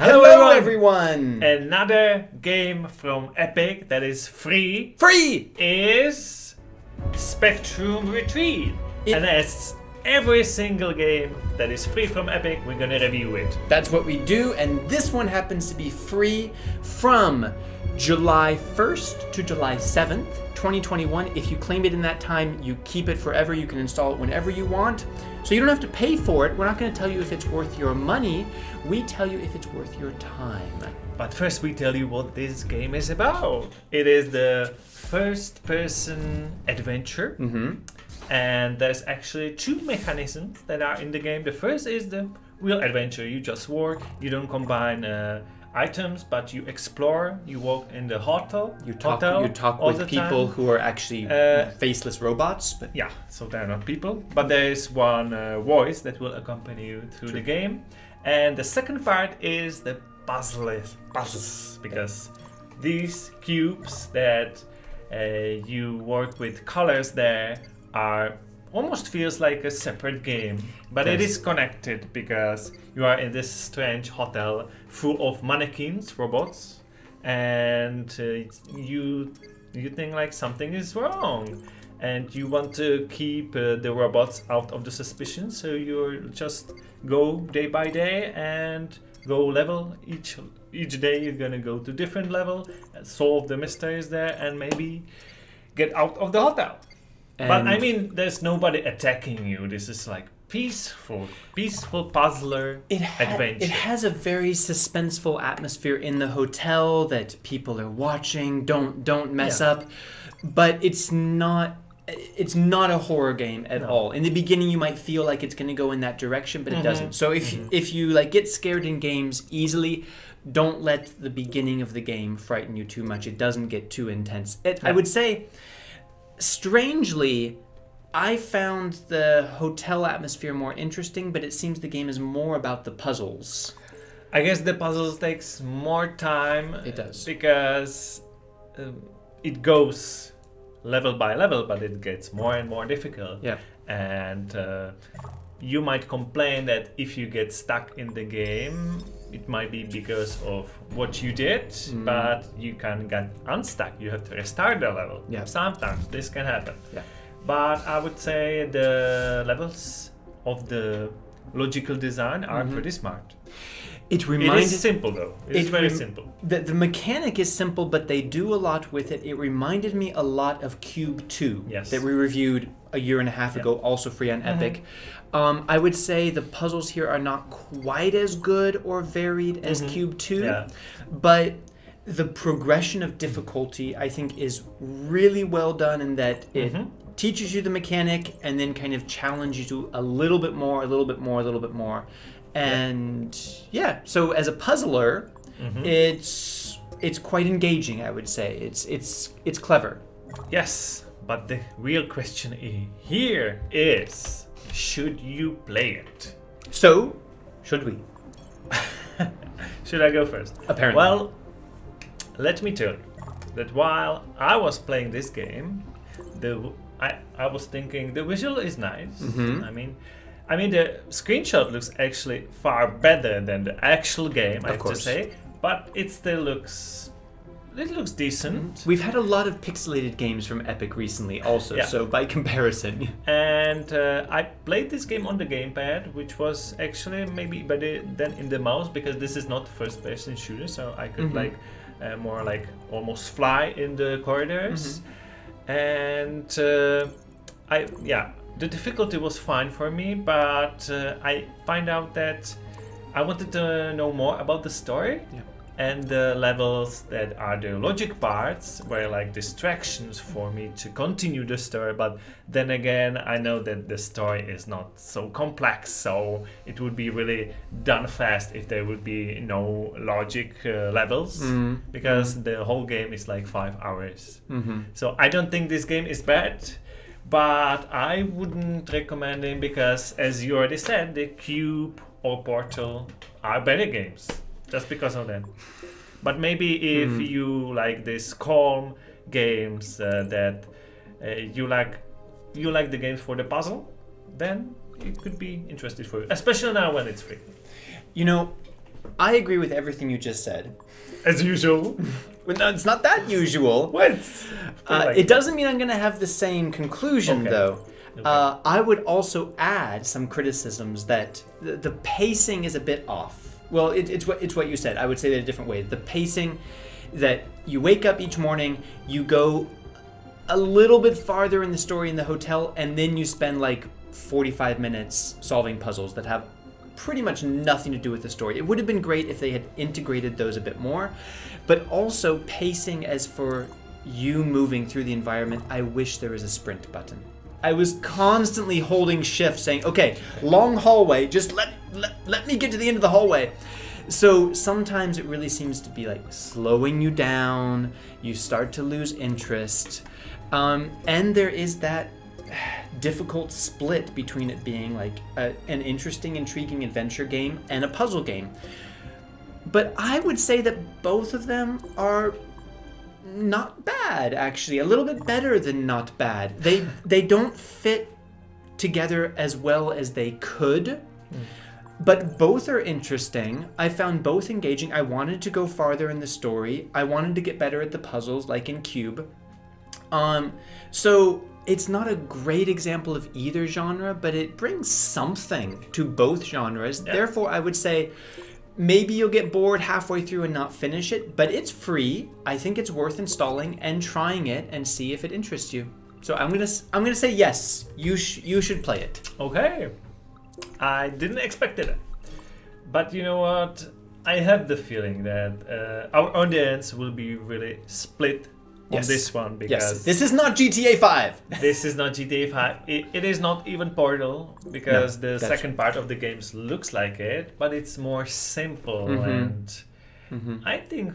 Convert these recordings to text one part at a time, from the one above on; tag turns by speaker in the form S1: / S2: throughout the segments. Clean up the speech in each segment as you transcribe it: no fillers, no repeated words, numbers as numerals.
S1: Hello everyone!
S2: Another game from Epic that is free is Spectrum Retreat. And as every single game that is free from Epic, we're gonna review it.
S1: That's what we do, and this one happens to be free from July 1st to July 7th, 2021. If you claim it in that time, you keep it forever. You can install it whenever you want. So you don't have to pay for it. We're not going to tell you if it's worth your money. We tell you if it's worth your time.
S2: But first we tell you what this game is about. It is the first-person adventure. And there's actually two mechanisms that are in the game. The first is the real adventure. You just walk, you don't combine items, but you explore, you walk in the hotel.
S1: You talk with people who are actually faceless robots. But
S2: yeah, so they're not people. But there is one voice that will accompany you through the game. And the second part is the puzzles, because these cubes that you work with colors there are almost feels like a separate game, but it is connected because you are in this strange hotel full of mannequins, robots, and you think like something is wrong, and you want to keep the robots out of the suspicion, so you just go day by day and go level each day. You're gonna go to different level, solve the mysteries there, and maybe get out of the hotel. But I mean, there's nobody attacking you. This is like peaceful puzzler adventure.
S1: It has a very suspenseful atmosphere in the hotel that people are watching. Don't mess up. But it's not a horror game at all. In the beginning, you might feel like it's going to go in that direction, but it doesn't. So if you like get scared in games easily, don't let the beginning of the game frighten you too much. It doesn't get too intense. I would say, strangely, I found the hotel atmosphere more interesting, but it seems the game is more about the puzzles.
S2: I guess the puzzles takes more time.
S1: It does.
S2: Because it goes level by level, but it gets more and more difficult.
S1: Yeah.
S2: And you might complain that if you get stuck in the game, it might be because of what you did, but you can get unstuck. You have to restart the level.
S1: Yeah.
S2: Sometimes this can happen.
S1: Yeah.
S2: But I would say the levels of the logical design are pretty smart. It is simple though. It's very simple.
S1: The mechanic is simple, but they do a lot with it. It reminded me a lot of Cube 2 that we reviewed a year and a half ago, also free on Epic. I would say the puzzles here are not quite as good or varied as Cube 2, but the progression of difficulty, I think, is really well done in that it teaches you the mechanic and then kind of challenges you a little bit more. And so as a puzzler, it's quite engaging, I would say. It's clever.
S2: Yes, but the real question here is, should you play it?
S1: So, should we?
S2: Should I go first?
S1: Apparently.
S2: Well, let me tell you that while I was playing this game, I was thinking the visual is nice. I mean, the screenshot looks actually far better than the actual game, I have to say. But it still looks decent.
S1: We've had a lot of pixelated games from Epic recently also, so by comparison.
S2: And I played this game on the gamepad, which was actually maybe better than in the mouse, because this is not first-person shooter, so I could more like almost fly in the corridors. And the difficulty was fine for me, but I find out that I wanted to know more about the story. And the levels that are the logic parts were like distractions for me to continue the story. But then again, I know that the story is not so complex, so it would be really done fast if there would be no logic levels, because the whole game is like 5 hours. So I don't think this game is bad, but I wouldn't recommend it because, as you already said, the Cube or Portal are better games. Just because of that. But maybe if you like these calm games that you like the games for the puzzle, then it could be interesting for you, especially now when it's free.
S1: You know, I agree with everything you just said.
S2: As usual.
S1: Well, no, it's not that usual.
S2: What?
S1: It doesn't mean I'm going to have the same conclusion, though. Okay. I would also add some criticisms that the pacing is a bit off. Well, it's what you said. I would say that a different way. The pacing that you wake up each morning, you go a little bit farther in the story in the hotel, and then you spend like 45 minutes solving puzzles that have pretty much nothing to do with the story. It would have been great if they had integrated those a bit more, but also pacing as for you moving through the environment. I wish there was a sprint button. I was constantly holding shift saying, okay, long hallway, just let me get to the end of the hallway. So sometimes it really seems to be like slowing you down, you start to lose interest, and there is that difficult split between it being like an interesting, intriguing adventure game and a puzzle game. But I would say that both of them are not bad, actually. A little bit better than not bad. They don't fit together as well as they could, but both are interesting. I found both engaging. I wanted to go farther in the story. I wanted to get better at the puzzles, like in Cube. So it's not a great example of either genre, but it brings something to both genres. Yeah. Therefore, I would say maybe you'll get bored halfway through and not finish it, but it's free. I think it's worth installing and trying it and see if it interests you. So I'm gonna say yes. You should play it.
S2: Okay, I didn't expect it, but you know what? I have the feeling that our audience will be really split on this one, because
S1: this is not GTA 5.
S2: This is not GTA 5. It is not even Portal, because the second part of the games looks like it, but it's more simple, and I think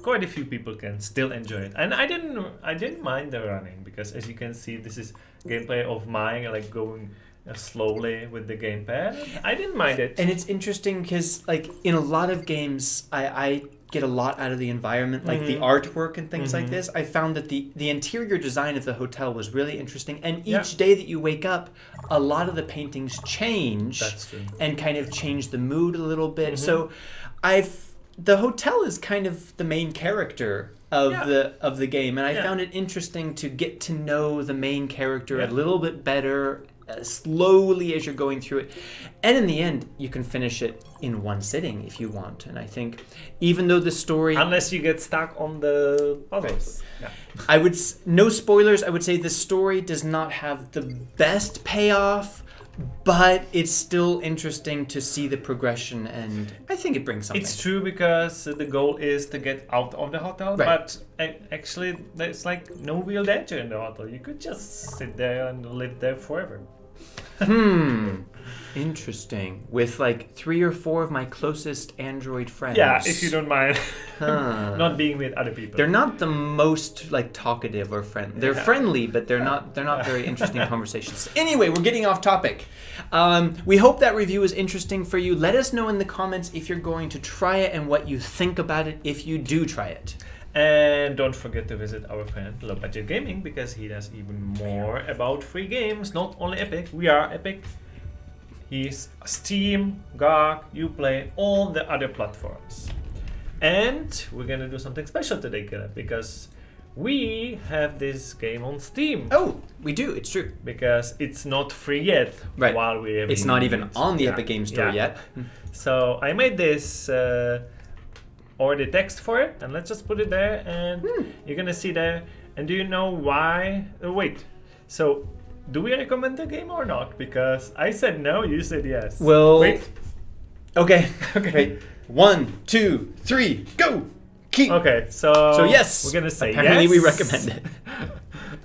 S2: quite a few people can still enjoy it. And I didn't mind the running, because as you can see, this is gameplay of mine, like going slowly with the gamepad. I didn't mind it.
S1: And it's interesting because like in a lot of games, I get a lot out of the environment, like the artwork and things like this. I found that the interior design of the hotel was really interesting, and each day that you wake up, a lot of the paintings change.
S2: That's true.
S1: And kind of change the mood a little bit. So the hotel is kind of the main character of the game, and I found it interesting to get to know the main character a little bit better slowly as you're going through it. And in the end, you can finish it in one sitting if you want. And I think even though the story...
S2: Unless you get stuck on the puzzles.
S1: Right. Yeah. No spoilers, I would say the story does not have the best payoff, but it's still interesting to see the progression, and I think it brings something.
S2: It's true, because the goal is to get out of the hotel, but actually there's like no real danger in the hotel. You could just sit there and live there forever.
S1: Interesting. With like 3 or 4 of my closest Android friends.
S2: Yeah, if you don't mind. Not being with other people.
S1: They're not the most like talkative or friendly. They're friendly, but they're not very interesting conversations. Anyway, we're getting off topic. We hope that review is interesting for you. Let us know in the comments if you're going to try it and what you think about it if you do try it.
S2: And don't forget to visit our friend Low Budget Gaming, because he does even more about free games, not only Epic. We are Epic. He's Steam, GOG, Uplay, all the other platforms. And we're gonna do something special today, Caleb, because we have this game on Steam.
S1: Oh, we do, it's true.
S2: Because it's not free yet.
S1: Right.
S2: While we have
S1: it's not even on the Epic Games Store yet.
S2: So I made this already text for it, and let's just put it there, and you're gonna see there. And do you know why? Wait, so do we recommend the game or not? Because I said no, you said yes.
S1: Well,
S2: wait.
S1: Okay. Wait. 1, 2, 3, go. Keep.
S2: Okay, so
S1: yes,
S2: we're gonna say
S1: apparently
S2: yes.
S1: we recommend it.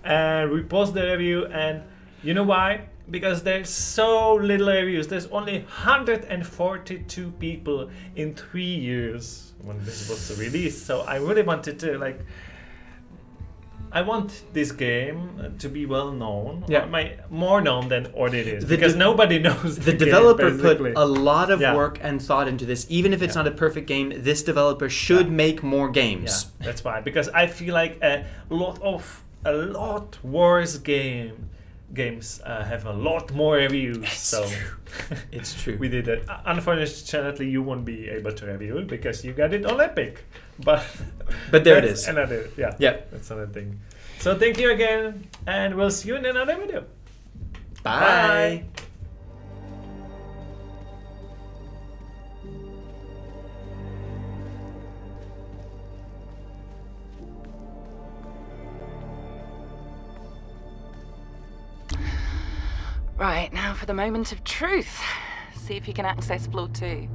S2: And we post the review, and you know why? Because there's so little reviews. There's only 142 people in 3 years when this was released. So I really wanted to I want this game to be well known, more known than what it is, because nobody knows
S1: the developer put a lot of work and thought into this. Even if it's not a perfect game, this developer should make more games.
S2: Yeah, that's why. Because I feel like a lot worse game games have a lot more reviews. So
S1: It's true.
S2: we did it. Unfortunately, you won't be able to review it because you got it on Epic. But
S1: there it is.
S2: Another, yeah,
S1: Yep.
S2: that's another thing. So thank you again, and we'll see you in another video.
S1: Bye.
S3: Right, now for the moment of truth. See if you can access floor 2.